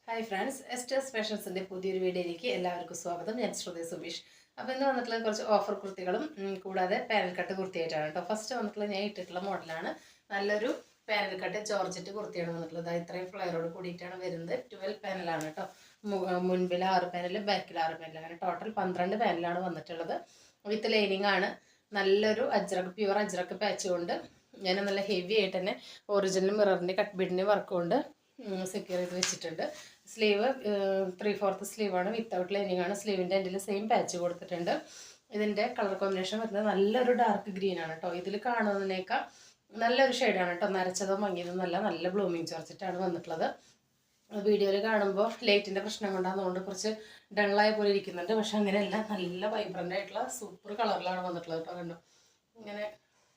Hi friends, എസ്റ്റേഴ്സ് ഫാഷൻസിൻ്റെ പുതിയൊരു വീഡിയോയിലേക്ക് എല്ലാവർക്കും സ്വാഗതം. ഞാൻ ശ്രുതി സുബീഷ്. അപ്പോൾ ഇന്ന് വന്നിട്ടുള്ള കുറച്ച് ഓഫർ കുർത്തികളും കൂടാതെ പാനൽ കട്ട് കുർത്തിയായിട്ടാണ് കേട്ടോ. ഫസ്റ്റ് വന്നിട്ടുള്ള ഞാൻ ഇട്ടിട്ടുള്ള മോഡലാണ്. നല്ലൊരു പാനൽ കട്ട് ജോർജറ്റ് കുർത്തിയാണ് വന്നിട്ടുള്ളത്. ഇത്രയും ഫ്ലെയറോട് കൂടിയിട്ടാണ് വരുന്നത്. 12 പാനലാണ് കേട്ടോ. മുൻപിൽ 6 പാനൽ, ബാക്കിൽ 6 പാനൽ, അങ്ങനെ ടോട്ടൽ 12 പാനലാണ് വന്നിട്ടുള്ളത്. വിത്ത് ലൈനിങ് ആണ്. നല്ലൊരു അജ്രക്ക്, പ്യുവർ അജ്രക്ക് പാച്ച് കൊണ്ട് ഞാൻ നല്ല ഹെവി ആയിട്ട് തന്നെ ഒറിജിനൽ മിററിൻ്റെ കട്ട് ബീഡിൻ്റെ വർക്ക് കൊണ്ട് സെക്യൂർ ചെയ്ത് വെച്ചിട്ടുണ്ട്. സ്ലീവ് 3/4 സ്ലീവാണ്, വിത്തൗട്ട് ലൈനിങ് ആണ്. സ്ലീവിൻ്റെ എൻഡിൽ സെയിം പാച്ച് കൊടുത്തിട്ടുണ്ട്. ഇതിൻ്റെ കളർ കോമ്പിനേഷൻ വരുന്നത് നല്ലൊരു ഡാർക്ക് ഗ്രീൻ ആണ് കേട്ടോ. ഇതിൽ കാണുന്നതിനേക്കാൾ നല്ലൊരു ഷെയ്ഡാണ് കേട്ടോ. നരച്ചതോ മങ്ങിയതൊന്നല്ല, നല്ല ബ്ലൂമിങ് ജോർജറ്റാണ് വന്നിട്ടുള്ളത്. വീഡിയോയിൽ കാണുമ്പോൾ ലൈറ്റിൻ്റെ പ്രശ്നം കൊണ്ടാകുന്നതുകൊണ്ട് കുറച്ച് ഡള്ളായ പോലെ ഇരിക്കുന്നുണ്ട്. പക്ഷെ അങ്ങനെയല്ല, നല്ല വൈബ്രൻ്റ് ആയിട്ടുള്ള സൂപ്പർ കളറിലാണ് വന്നിട്ടുള്ളത് കേട്ടോ. കണ്ടോ, ഇങ്ങനെ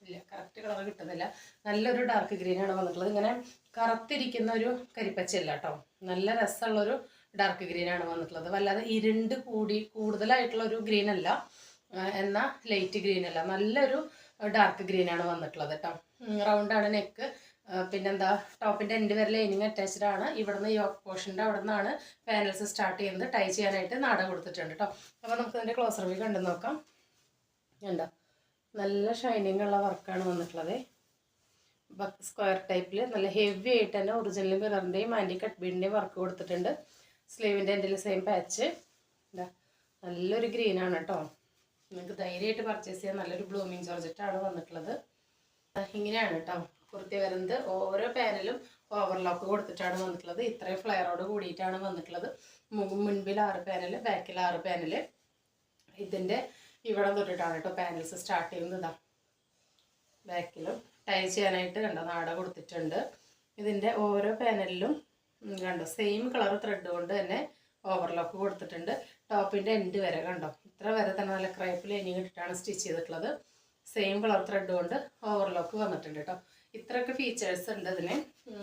ഇല്ല, കറക്റ്റ് കളർ കിട്ടുന്നില്ല. നല്ലൊരു ഡാർക്ക് ഗ്രീനാണ് വന്നിട്ടുള്ളത്. ഇങ്ങനെ കറുത്തിരിക്കുന്ന ഒരു കരിപ്പച്ചയല്ല കേട്ടോ. നല്ല രസമുള്ളൊരു ഡാർക്ക് ഗ്രീനാണ് വന്നിട്ടുള്ളത്. വല്ലാതെ ഇരുണ്ട് കൂടുതലായിട്ടുള്ള ഒരു ഗ്രീൻ അല്ല, എന്നാൽ ലൈറ്റ് ഗ്രീൻ അല്ല, നല്ലൊരു ഡാർക്ക് ഗ്രീനാണ് വന്നിട്ടുള്ളത് കേട്ടോ. റൗണ്ടാണ് നെക്ക്. പിന്നെന്താ, ടോപ്പിൻ്റെ എൻഡ് വരെ ലൈനിങ് അറ്റാച്ച്ഡ് ആണ്. ഇവിടുന്ന് യോക്ക് പോർഷൻ്റെ അവിടെ നിന്നാണ് പാനൽസ് സ്റ്റാർട്ട് ചെയ്യുന്നത്. ടൈ ചെയ്യാനായിട്ട് നാട കൊടുത്തിട്ടുണ്ട് കേട്ടോ. അപ്പോൾ നമുക്ക് ഇതിൻ്റെ ക്ലോസർ വ്യൂ കണ്ടു നോക്കാം. കണ്ടോ, നല്ല ഷൈനിങ് ഉള്ള വർക്കാണ് വന്നിട്ടുള്ളത്. സ്ക്വയർ ടൈപ്പിൽ നല്ല ഹെവി ആയിട്ട് തന്നെ ഒറിജിനൽ മിററിൻ്റെയും ആൻറ്റി കട്ട് ബീഡിൻ്റെയും വർക്ക് കൊടുത്തിട്ടുണ്ട്. സ്ലീവിൻ്റെ എൻഡിൽ സെയിം പാച്ച്. നല്ലൊരു ഗ്രീനാണ് കേട്ടോ. നിങ്ങൾക്ക് ധൈര്യമായിട്ട് പർച്ചേസ് ചെയ്യാൻ നല്ലൊരു ബ്ലൂമിങ് ജോർജറ്റാണ് വന്നിട്ടുള്ളത്. ഇങ്ങനെയാണ് കേട്ടോ കുർത്തി വരുന്നത്. ഓരോ പാനലും ഓവർലോക്ക് കൊടുത്തിട്ടാണ് വന്നിട്ടുള്ളത്. ഇത്രയും ഫ്ലെയറോട് കൂടിയിട്ടാണ് വന്നിട്ടുള്ളത്. മുൻപിൽ 6 പാനൽ, ബാക്കിൽ 6 പാനൽ. ഇതിൻ്റെ ഇവിടെ തൊട്ടിട്ടാണ് കേട്ടോ പാനൽസ് സ്റ്റാർട്ട് ചെയ്യുന്നത്. ബാക്കിലും ടൈ ചെയ്യാനായിട്ട് കണ്ടോ നാട കൊടുത്തിട്ടുണ്ട്. ഇതിൻ്റെ ഓരോ പാനലിലും കണ്ടോ സെയിം കളർ ത്രെഡ് കൊണ്ട് തന്നെ ഓവർലോക്ക് കൊടുത്തിട്ടുണ്ട്. ടോപ്പിൻ്റെ എൻഡ് വരെ കണ്ടോ, ഇത്ര വരെ തന്നെ നല്ല ക്രൈപ്പ് ലൈനിങ് ഇട്ടിട്ടാണ് സ്റ്റിച്ച് ചെയ്തിട്ടുള്ളത്. സെയിം കളർ ത്രെഡ് കൊണ്ട് ഓവർലോക്ക് വന്നിട്ടുണ്ട് കേട്ടോ. ഇത്രയൊക്കെ ഫീച്ചേഴ്സ് ഉണ്ട് ഇതിന്.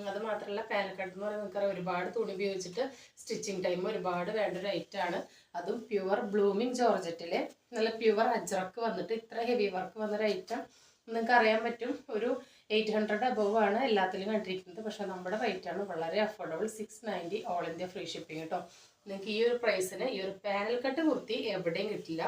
അത് മാത്രമല്ല, പാനൽ കട്ട് എന്ന് പറയുന്നത് നമുക്കറിയാം, ഒരുപാട് തുണി ഉപയോഗിച്ചിട്ട് സ്റ്റിച്ചിങ് ടൈം ഒരുപാട് വേണ്ട ഒരു ഐറ്റാണ്. അതും പ്യുവർ ബ്ലൂമിങ് ജോർജറ്റിലെ നല്ല പ്യുവർ അജ്രക്ക് വന്നിട്ട് ഇത്ര ഹെവി വർക്ക് വന്നൊരു ഐറ്റം നിങ്ങൾക്ക് അറിയാൻ പറ്റും. ഒരു 800 അബവ് ആണ് എല്ലാത്തിലും കണ്ടിരിക്കുന്നത്. പക്ഷെ നമ്മുടെ റേറ്റാണ് വളരെ affordable. 690 all India free shipping കേട്ടോ. നിങ്ങൾക്ക് ഈ ഒരു പ്രൈസിന് ഈ ഒരു പാനൽ കട്ട് കുർത്തി എവിടെയും കിട്ടില്ല.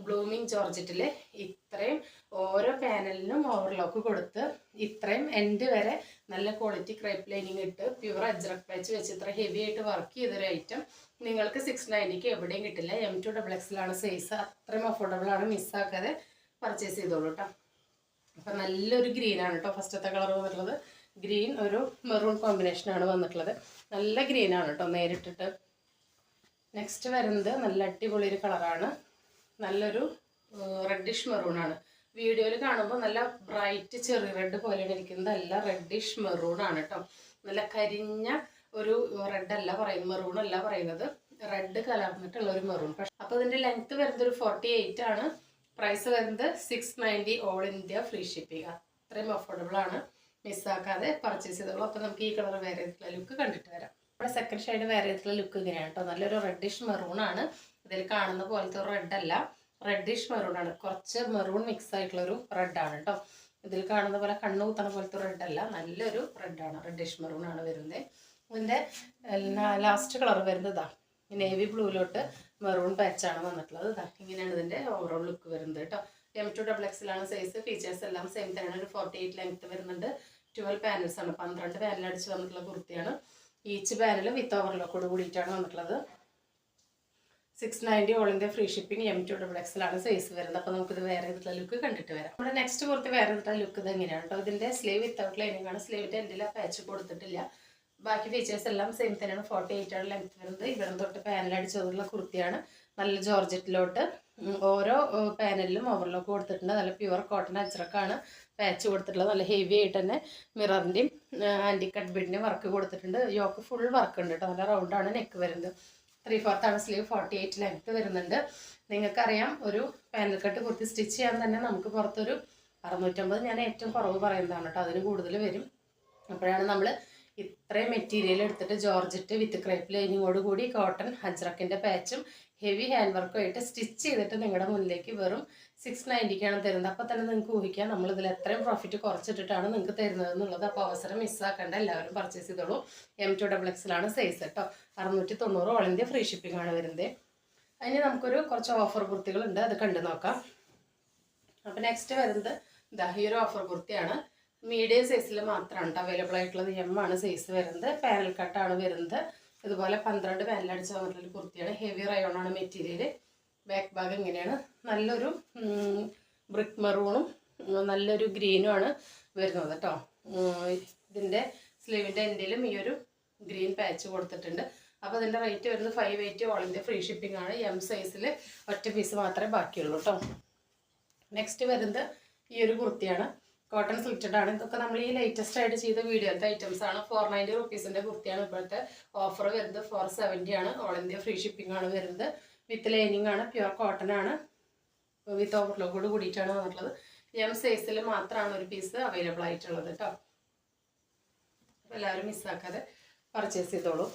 ബ്ലൂമിങ് ജോർജറ്റിൽ ഇത്രയും ഓരോ പാനലിനും ഓവർലോക്ക് കൊടുത്ത് ഇത്രയും എൻഡ് വരെ നല്ല ക്വാളിറ്റി ക്രൈപ്പ് ലൈനിങ് ഇട്ട് പ്യുവർ അജ്രക് പാച്ച് വെച്ച് ഇത്ര ഹെവി ആയിട്ട് വർക്ക് ചെയ്തൊരു ഐറ്റം നിങ്ങൾക്ക് 690 എവിടെയും കിട്ടില്ല. M2XL size. അത്രയും അഫോർഡബിൾ ആണ്. മിസ്സാക്കാതെ പർച്ചേസ് ചെയ്തോളൂ കേട്ടോ. അപ്പം നല്ലൊരു ഗ്രീനാണ് കേട്ടോ. ഫസ്റ്റത്തെ കളർ വന്നിട്ടുള്ളത് ഗ്രീൻ, ഒരു മെറൂൺ കോമ്പിനേഷനാണ് വന്നിട്ടുള്ളത്. നല്ല ഗ്രീനാണ് കേട്ടോ നേരിട്ടിട്ട്. നെക്സ്റ്റ് വരുന്നത് നല്ല അടിപൊളി ഒരു കളറാണ്. നല്ലൊരു റെഡിഷ് മെറൂണാണ്. വീഡിയോയിൽ കാണുമ്പോൾ നല്ല ബ്രൈറ്റ് ചെറി റെഡ് പോലെയാണ് ഇരിക്കുന്നത്. നല്ല റെഡിഷ് മെറൂണാണ് കേട്ടോ. നല്ല കരിഞ്ഞ ഒരു റെഡ് അല്ല പറയുന്നത്, മെറൂൺ അല്ല പറയുന്നത്, റെഡ് കലർന്നിട്ടുള്ള ഒരു മെറൂൺ. അപ്പോൾ ഇതിൻ്റെ ലെങ്ത്ത് വരുന്നത് ഒരു 48 ആണ്. പ്രൈസ് വരുന്നത് 690 ഓൾ ഇന്ത്യ ഫ്രീ ഷിപ്പിംഗ്. അത്രയും അഫോർഡബിൾ ആണ്. മിസ്സാക്കാതെ പർച്ചേസ് ചെയ്തോളൂ. അപ്പോൾ നമുക്ക് ഈ കളർ വേറെ ചെയ്തിട്ടുള്ള ലുക്ക് കണ്ടിട്ട് വരാം. നമ്മുടെ സെക്കൻഡ് ഷെയ്ഡ് വേറെ ചെയ്തിട്ടുള്ള ലുക്ക് ഇങ്ങനെയാണ് കേട്ടോ. നല്ലൊരു റെഡിഷ് മെറൂൺ ആണ്. ഇതിൽ കാണുന്ന പോലത്തെ ഒരു റെഡ് അല്ല, റെഡിഷ് മെറൂൺ ആണ്. കുറച്ച് മെറൂൺ മിക്സ് ആയിട്ടുള്ളൊരു റെഡാണ് കേട്ടോ. ഇതിൽ കാണുന്ന പോലെ കണ്ണു കുത്തണ പോലത്തെ റെഡ് അല്ല, നല്ലൊരു റെഡാണ്. റെഡിഷ് മെറൂൺ ആണ് വരുന്നത്. ഇതിൻ്റെ ലാസ്റ്റ് കളർ വരുന്നത് നേവി ബ്ലൂയിലോട്ട് മെറൂൺ പാച്ചാണ് വന്നിട്ടുള്ളത്. ഇങ്ങനെയാണ് ഇതിൻ്റെ ഓവറോൾ ലുക്ക് വരുന്നത് കേട്ടോ. M2XL size. ഫീച്ചേഴ്സ് എല്ലാം സെയിം തന്നെയാണ്. ഒരു 48 ലെങ്ത്ത് വരുന്നുണ്ട്. 12 പാനൽസ് ആണ്. 12 പാനൽ അടിച്ച് വന്നിട്ടുള്ള കുർത്തിയാണ്. ഈച്ച് പാനൽ വിത്ത് ഓവർലോക്കോട് കൂടിയിട്ടാണ് വന്നിട്ടുള്ളത്. 690 all India free shipping. M2XL size വരുന്നത്. അപ്പോൾ നമുക്കിത് വേറെ ചെയ്തിട്ടുള്ള ലുക്ക് കണ്ടിട്ട് വരാം. നമ്മുടെ നെക്സ്റ്റ് കുർത്തി വേറെ ചെയ്തിട്ടുള്ള ലുക്ക് ഇത് എങ്ങനെയാണ് കേട്ടോ. ഇതിൻ്റെ സ്ലീവ് വിത്തൗട്ട് ലൈനിങ് ആണ്. സ്ലീവിൻ്റെ എൻഡിൽ പാച്ച് കൊടുത്തിട്ടില്ല. ബാക്കി ഫീച്ചേഴ്സ് എല്ലാം സെയിം തന്നെയാണ്. 48 ആണ് ലെങ്ത്ത് വരുന്നത്. ഇവിടെ തൊട്ട് പാനൽ അടിച്ചുള്ള കുർത്തിയാണ്. നല്ല ജോർജറ്റിലോട്ട് ഓരോ പാനലിലും ഓവർലോക്ക് കൊടുത്തിട്ടുണ്ട്. നല്ല പ്യുവർ കോട്ടൺ അജ്രക്കാണ് പാച്ച് കൊടുത്തിട്ടുള്ളത്. നല്ല ഹെവി ആയിട്ട് തന്നെ മിററിൻ്റെയും ആൻറ്റി കട്ട് ബീഡിൻ്റെയും വർക്ക് കൊടുത്തിട്ടുണ്ട്. യോക്ക് ഫുൾ വർക്ക് ഉണ്ട് കേട്ടോ. നല്ല റൗണ്ടാണ് നെക്ക് വരുന്നത്. 3/4 ആണ് സ്ലീവ്. 48 ലെങ്ത്ത് വരുന്നുണ്ട്. നിങ്ങൾക്കറിയാം, ഒരു പാനൽ കട്ട് കുർത്തി സ്റ്റിച്ച് ചെയ്യാൻ തന്നെ നമുക്ക് പുറത്തൊരു 650, ഞാൻ ഏറ്റവും കുറവ് പറയുന്നതാണ് കേട്ടോ. അതിന് കൂടുതൽ വരും. അപ്പോഴാണ് നമ്മൾ ഇത്രയും മെറ്റീരിയൽ എടുത്തിട്ട് ജോർജറ്റ് വിത്ത് ക്രേപ്പ് ലൈനിങ്ങോട് കൂടി കോട്ടൺ അജ്രക്കിൻ്റെ പാച്ചും ഹെവി ഹാൻഡ് വർക്കും ആയിട്ട് സ്റ്റിച്ച് ചെയ്തിട്ട് നിങ്ങളുടെ മുന്നിലേക്ക് വെറും 690ക്കാണ് തരുന്നത്. അപ്പോൾ തന്നെ നിങ്ങൾക്ക് ഊഹിക്കാം നമ്മളിതിൽ എത്രയും പ്രോഫിറ്റ് കുറച്ചിട്ടിട്ടാണ് നിങ്ങൾക്ക് തരുന്നത് എന്നുള്ളത്. അപ്പോൾ അവസരം മിസ്സാക്കേണ്ട, എല്ലാവരും പർച്ചേസ് ചെയ്തോളൂ. M2XXലാണ് സൈസ് കേട്ടോ. 690 ഓൾ ഇന്ത്യ ഫ്രീ ഷിപ്പിംഗ് ആണ് വരുന്നത്. അതിന് നമുക്കൊരു കുറച്ച് ഓഫർ കുർത്തികളുണ്ട്, അത് കണ്ടു നോക്കാം. അപ്പോൾ നെക്സ്റ്റ് വരുന്നത് ഈ ഒരു ഓഫർ കുർത്തിയാണ്. മീഡിയം സൈസിൽ മാത്രമാണ് അവൈലബിൾ ആയിട്ടുള്ളത്. M ആണ് സൈസ് വരുന്നത്. പാനൽ കട്ടാണ് വരുന്നത്. ഇതുപോലെ 12 പാനലടിച്ച് വന്നിട്ടുള്ള കുർത്തിയാണ്. ഹെവി റയോൺ ആണ് മെറ്റീരിയൽ. ബാക്ക് ഭാഗം ഇങ്ങനെയാണ്. നല്ലൊരു ബ്രിക്ക് മെറൂണും നല്ലൊരു ഗ്രീനും ആണ് വരുന്നത് കേട്ടോ. ഇതിൻ്റെ സ്ലീവിൻ്റെ എൻഡിലും ഈ ഒരു ഗ്രീൻ പാച്ച് കൊടുത്തിട്ടുണ്ട്. അപ്പോൾ അതിൻ്റെ റേറ്റ് വരുന്നത് 580 ഓൾ ഇന്ത്യ ഫ്രീ ഷിപ്പിംഗ് ആണ്. M സൈസിൽ ഒറ്റ പീസ് മാത്രമേ ബാക്കിയുള്ളൂ കേട്ടോ. നെക്സ്റ്റ് വരുന്നത് ഈ ഒരു കുർത്തിയാണ്. കോട്ടൺ സ്ലിറ്റഡ് ആണ്. ഇതൊക്കെ നമ്മൾ ഈ ലേറ്റസ്റ്റ് ആയിട്ട് ചെയ്ത വീഡിയോത്തെ ഐറ്റംസ് ആണ്. 490 റുപ്പീസിൻ്റെ കുർത്തിയാണ്. ഇപ്പോഴത്തെ ഓഫർ വരുന്നത് 470 ആണ്. ഓൾ ഇന്ത്യ ഫ്രീ ഷിപ്പിംഗ് ആണ് വരുന്നത്. വിത്ത് ലൈനിങ് ആണ്. പ്യുവർ കോട്ടൺ ആണ്. വിത്ത് ഓവർലോക്കോട് കൂടിയിട്ടാണ് വന്നിട്ടുള്ളത്. M സൈസിൽ മാത്രമാണ് ഒരു പീസ് അവൈലബിൾ ആയിട്ടുള്ളത് കേട്ടോ. അപ്പോൾ എല്ലാവരും മിസ്സാക്കാതെ പർച്ചേസ് ചെയ്തോളൂ.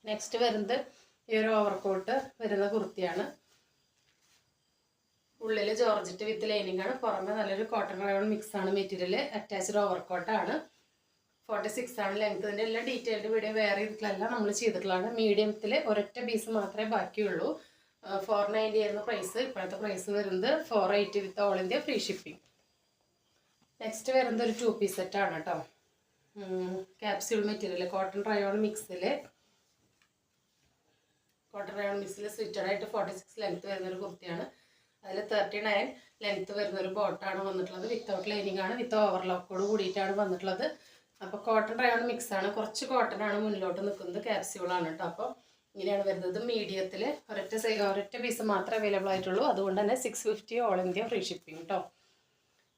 നെക്സ്റ്റ് വരുന്നത് ഈ ഒരു ഓവർകോട്ട് വരുന്ന കുർത്തിയാണ്. ഉള്ളിൽ ജോർജറ്റ് വിത്ത് ലൈനിങ് ആണ്. പുറമെ നല്ലൊരു കോട്ടൺ റയോൺ മിക്സ് ആണ് മെറ്റീരിയൽ. അറ്റാച്ച്ഡ് ഓവർകോട്ടാണ്. 46 ആണ് ലെങ്ത്. ഇതിൻ്റെ എല്ലാ ഡീറ്റെയിൽഡ് വീഡിയോ വേറെ ഇതിലെല്ലാം നമ്മൾ ചെയ്തിട്ടുള്ളതാണ്. മീഡിയത്തിൽ ഒരൊറ്റ പീസ് മാത്രമേ ബാക്കിയുള്ളൂ. 490 ആയിരുന്നു പ്രൈസ്. ഇപ്പോഴത്തെ പ്രൈസ് വരുന്നത് 480 with all India free shipping. Next വരുന്നത് ഒരു 2 പീസ് സെറ്റാണ് കേട്ടോ. ക്യാപ്സ്യൂൾ മെറ്റീരിയൽ കോട്ടൺ റയോൺ മിക്സിൽ സ്വിറ്റഡ് ആയിട്ട് 46 ലെങ്ത് വരുന്നൊരു കുർത്തിയാണ്. അതിൽ 39 ലെങ്ത് വരുന്നൊരു ബോട്ടാണ് വന്നിട്ടുള്ളത്. വിത്തൗട്ട് ലൈനിങ് ആണ്. വിത്ത് ഓവർലോക്കോട് കൂടിയിട്ടാണ് വന്നിട്ടുള്ളത്. അപ്പോൾ കോട്ടൺ റയോൺ മിക്സ് ആണ്. കുറച്ച് കോട്ടൺ ആണ് മുന്നിലോട്ട് നിൽക്കുന്നത്. ക്യാപ്സ്യൂളാണ് കേട്ടോ. അപ്പോൾ ഇങ്ങനെയാണ് വരുന്നത്. മീഡിയത്തിൽ ഒരൊറ്റ പീസ് മാത്രമേ അവൈലബിൾ ആയിട്ടുള്ളൂ. അതുകൊണ്ട് തന്നെ 650 ഓൾ ഇന്ത്യ ഫ്രീ ഷിപ്പിംഗ് കേട്ടോ.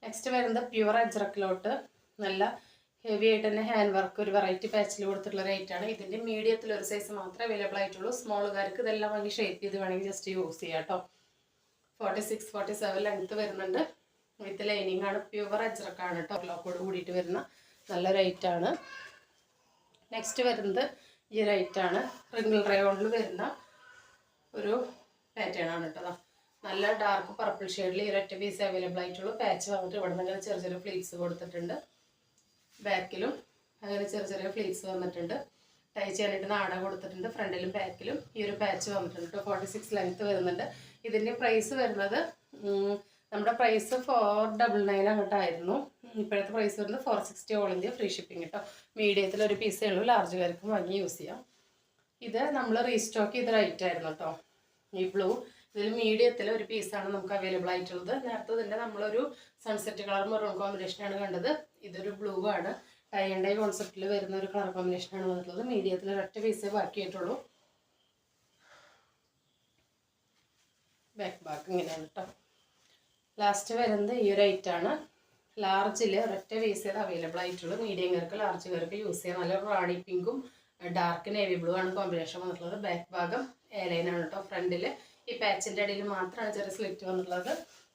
നെക്സ്റ്റ് വരുന്നത് പ്യുവർ അജ്രക്കിലോട്ട് നല്ല ഹെവി ആയിട്ട് തന്നെ ഹാൻഡ് വർക്ക് ഒരു വെറൈറ്റി പാച്ചിൽ കൊടുത്തിട്ടുള്ള റേറ്റാണ്. ഇതിൻ്റെ മീഡിയത്തിൽ ഒരു സൈസ് മാത്രമേ അവൈലബിൾ ആയിട്ടുള്ളൂ. സ്മോളുകാർക്ക് ഇതെല്ലാം വാങ്ങി ഷേപ്പ് ചെയ്ത് വേണമെങ്കിൽ ജസ്റ്റ് യൂസ് ചെയ്യാം കേട്ടോ. 46, 47 ലെങ്ത് വരുന്നുണ്ട്. വിത്ത് ലൈനിങ് ആണ്. പ്യുവർ അജ്രക്കാണ് കേട്ടോ. ലോക്കോട് കൂടിയിട്ട് വരുന്ന നല്ല റേറ്റാണ്. നെക്സ്റ്റ് വരുന്നത് ഈ റേറ്റാണ്. റിംഗിൾ റയോണിൽ വരുന്ന ഒരു പാറ്റേൺ ആണ് കേട്ടോ. നല്ല ഡാർക്ക് പർപ്പിൾ ഷെയ്ഡിൽ ഈ ഒരൊറ്റ പീസ് അവൈലബിൾ ആയിട്ടുള്ളൂ. പാച്ച് വന്നിട്ട് ഇവിടെ നിന്ന് ചെറിയ ചെറിയ ഫ്ലീറ്റ്സ് കൊടുത്തിട്ടുണ്ട്. ബാക്കിലും അങ്ങനെ ചെറിയ ചെറിയ ഫ്ലീറ്റ്സ് വന്നിട്ടുണ്ട്. ടൈ ചെയ്യാനായിട്ട് നാട കൊടുത്തിട്ടുണ്ട്. ഫ്രണ്ടിലും ബാക്കിലും ഈ ഒരു പാച്ച് വന്നിട്ടുണ്ട് കേട്ടോ. 46 ലെങ്ത് വരുന്നുണ്ട്. ഇതിൻ്റെ പ്രൈസ് വരുന്നത് നമ്മുടെ പ്രൈസ് 499 അങ്ങോട്ടായിരുന്നു. ഇപ്പോഴത്തെ പ്രൈസ് വരുന്നത് 460 ഓൾ ഇന്ത്യ ഫ്രീ ഷിപ്പിംഗ് കേട്ടോ. മീഡിയത്തിൽ ഒരു പീസേ ഉള്ളൂ. ലാർജുകാർക്കും വാങ്ങി യൂസ് ചെയ്യാം. ഇത് നമ്മൾ റീസ്റ്റോക്ക് ചെയ്ത റേറ്റ് ആയിരുന്നു കേട്ടോ. ഈ ബ്ലൂ ഇതിൽ മീഡിയത്തിൽ ഒരു പീസാണ് നമുക്ക് അവൈലബിൾ ആയിട്ടുള്ളത്. നേരത്തെ ഇതിൻ്റെ നമ്മളൊരു സൺസെറ്റ് കളർ മെറൂൺ കോമ്പിനേഷനാണ് കണ്ടത്. ഇതൊരു ബ്ലൂ ആണ്. ടൈ ആൻഡ് ഡൈ കോൺസെപ്റ്റിൽ വരുന്ന ഒരു കളർ കോമ്പിനേഷനാണ് വന്നിട്ടുള്ളത്. മീഡിയത്തിൽ ഒരൊറ്റ പീസേ ബാക്കിയായിട്ടുള്ളൂ. ബാക്ക് ബാക്ക് ഇങ്ങനെയാണ് കേട്ടോ. ലാസ്റ്റ് വരുന്നത് ഈ ഒരു ഐറ്റാണ്. ലാർജിൽ ഒരൊറ്റ പീസേ അവൈലബിൾ ആയിട്ടുള്ളൂ. മീഡിയംകാർക്ക് ലാർജുകാർക്ക് യൂസ് ചെയ്യാം. നല്ല റാണി പിങ്കും ഡാർക്ക് നേവി ബ്ലൂ ആണ് കോമ്പിനേഷൻ വന്നിട്ടുള്ളത്. ബാക്ക് ഭാഗം എയർലൈനാണ് കേട്ടോ. ഫ്രണ്ടിൽ ഈ പാച്ചിൻ്റെ ഇടയിൽ മാത്രമാണ് ചെറിയ സ്ലിറ്റ് വന്നിട്ടുള്ളത്.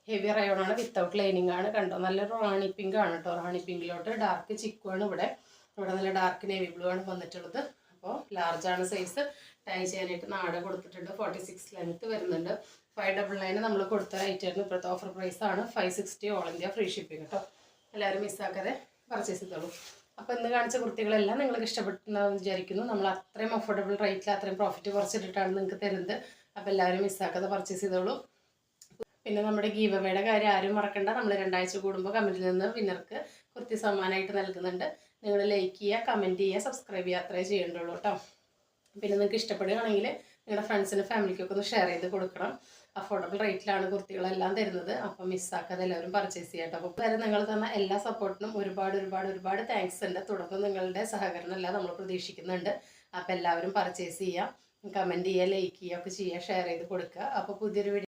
ഹെവി റയോൺ ആണ്. വിത്തൗട്ട് ലൈനിങ് ആണ്. കണ്ടോ നല്ലൊരു റാണി പിങ്ക് ആണ് കേട്ടോ. റാണി പിങ്കിലോട്ട് ഡാർക്ക് ചിക്കു ആണ്. ഇവിടെ നല്ല ഡാർക്ക് നേവി ബ്ലൂ ആണ് വന്നിട്ടുള്ളത്. അപ്പോൾ ലാർജാണ് സൈസ്. ടൈ ചെയ്യാനായിട്ട് നാട കൊടുത്തിട്ടുണ്ട്. 46 ലെങ്ത് വരുന്നുണ്ട്. 599 നമ്മൾ കൊടുത്ത റേറ്റായിരുന്നു. ഇപ്പോഴത്തെ ഓഫർ പ്രൈസ് ആണ് 560 ഓൾ ഇന്ത്യ ഫ്രീ ഷിപ്പിംഗ് കേട്ടോ. എല്ലാവരും മിസ്സാക്കാതെ പർച്ചേസ് ചെയ്തോളൂ. അപ്പോൾ ഇന്ന് കാണിച്ച കുർത്തികളെല്ലാം നിങ്ങൾക്ക് ഇഷ്ടപ്പെട്ടെന്ന് വിചാരിക്കുന്നു. നമ്മൾ അത്രയും അഫോർഡബിൾ റേറ്റിൽ അത്രയും പ്രോഫിറ്റ് കുറച്ചിട്ടിട്ടാണ് നിങ്ങൾക്ക് തരുന്നത്. അപ്പോൾ എല്ലാവരും മിസ്സാക്കാതെ പർച്ചേസ് ചെയ്തോളൂ. പിന്നെ നമ്മുടെ ഗീവ് അവേയുടെ കാര്യം ആരും മറക്കണ്ട. നമ്മൾ 2 ആഴ്ച കൂടുമ്പോൾ കമൻറ്റിൽ നിന്ന് വിന്നർക്ക് കുർത്തി സമ്മാനമായിട്ട് നൽകുന്നുണ്ട്. നിങ്ങൾ ലൈക്ക് ചെയ്യുക, കമൻറ്റ് ചെയ്യുക, സബ്സ്ക്രൈബ് ചെയ്യുക, അത്രേ ചെയ്യേണ്ടുള്ളൂ കേട്ടോ. പിന്നെ നിങ്ങൾക്ക് ഇഷ്ടപ്പെടുകയാണെങ്കിൽ നിങ്ങളുടെ ഫ്രണ്ട്സിനും ഫാമിലിക്കൊക്കെ ഒന്ന് ഷെയർ ചെയ്ത് കൊടുക്കണം. അഫോർഡബിൾ റേറ്റിലാണ് കുർത്തികളെല്ലാം തരുന്നത്. അപ്പം മിസ്സാക്കാതെ എല്ലാവരും പർച്ചേസ് ചെയ്യട്ടോ. അപ്പോൾ വരെ നിങ്ങൾ തന്ന എല്ലാ സപ്പോർട്ടിനും ഒരുപാട് താങ്ക്സ് ഉണ്ട്. തുടർന്ന് നിങ്ങളുടെ സഹകരണം എല്ലാം നമ്മൾ പ്രതീക്ഷിക്കുന്നുണ്ട്. അപ്പോൾ എല്ലാവരും പർച്ചേസ് ചെയ്യുക, കമൻറ്റ് ചെയ്യുക, ലൈക്ക് ചെയ്യുക ഒക്കെ ചെയ്യുക, ഷെയർ ചെയ്ത് കൊടുക്കുക. അപ്പോൾ പുതിയൊരു വീഡിയോ